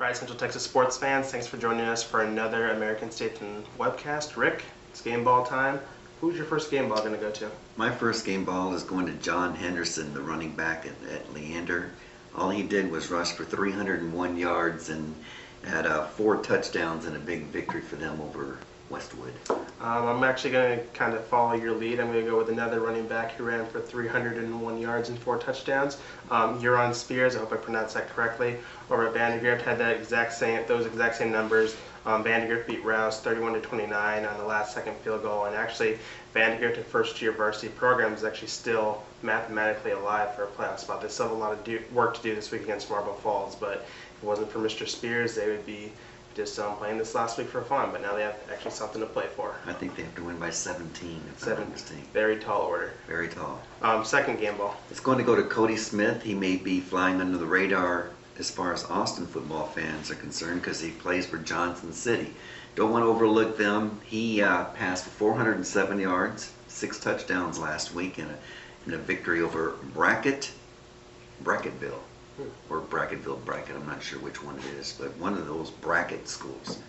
Alright, Central Texas sports fans, thanks for joining us for another American-Statesman webcast. Rick, it's game ball time. Who's your first game ball going to go to? My first game ball is going to John Henderson, the running back at Leander. All he did was rush for 301 yards and had 4 touchdowns and a big victory for them over Westwood. I'm actually going to kind of follow your lead. I'm going to go with another running back who ran for 301 yards and 4 touchdowns. Euron Spears, I hope I pronounced that correctly, over at Vandergrift had those exact same numbers. Vandergrift beat Rouse 31-29 on the last-second field goal, and actually Vandergrift, a first-year varsity program, is actually still mathematically alive for a playoff spot. They still have a lot of work to do this week against Marble Falls, but if it wasn't for Mr. Spears, they would be just playing this last week for fun, but now they have actually something to play for. I think they have to win by 17, if I'm not mistaken. Very tall order. Very tall. Second game ball. It's going to go to Cody Smith. He may be flying under the radar as far as Austin football fans are concerned because he plays for Johnson City. Don't want to overlook them. He passed for 407 yards, 6 touchdowns last week in a victory over Bracketville. Or Brackettville, I'm not sure which one it is, but one of those bracket schools.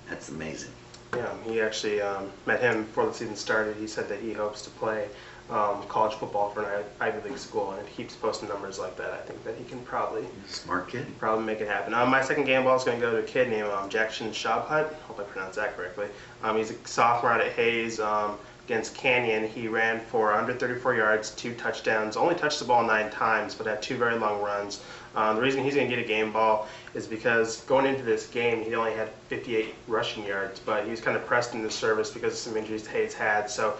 That's amazing. Yeah, he actually met him before the season started. He said that he hopes to play college football for an Ivy League school, and if he keeps posting numbers like that, I think that he can probably smart kid. Probably make it happen. My second game ball is going to go to a kid named Jackson Shabhut. Hope I pronounced that correctly. He's a sophomore out at Hayes. Against Canyon, he ran for 134 yards, 2 touchdowns, only touched the ball 9 times, but had 2 very long runs. The reason he's going to get a game ball is because going into this game, he only had 58 rushing yards, but he was kind of pressed in the service because of some injuries Hayes had, so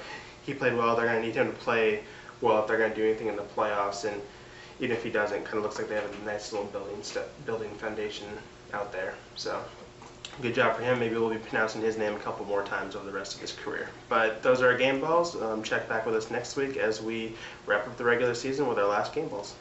he played well. They're going to need him to play well if they're going to do anything in the playoffs, and even if he doesn't, it kind of looks like they have a nice little building foundation out there. So good job for him. Maybe we'll be pronouncing his name a couple more times over the rest of his career. But those are our game balls. Check back with us next week as we wrap up the regular season with our last game balls.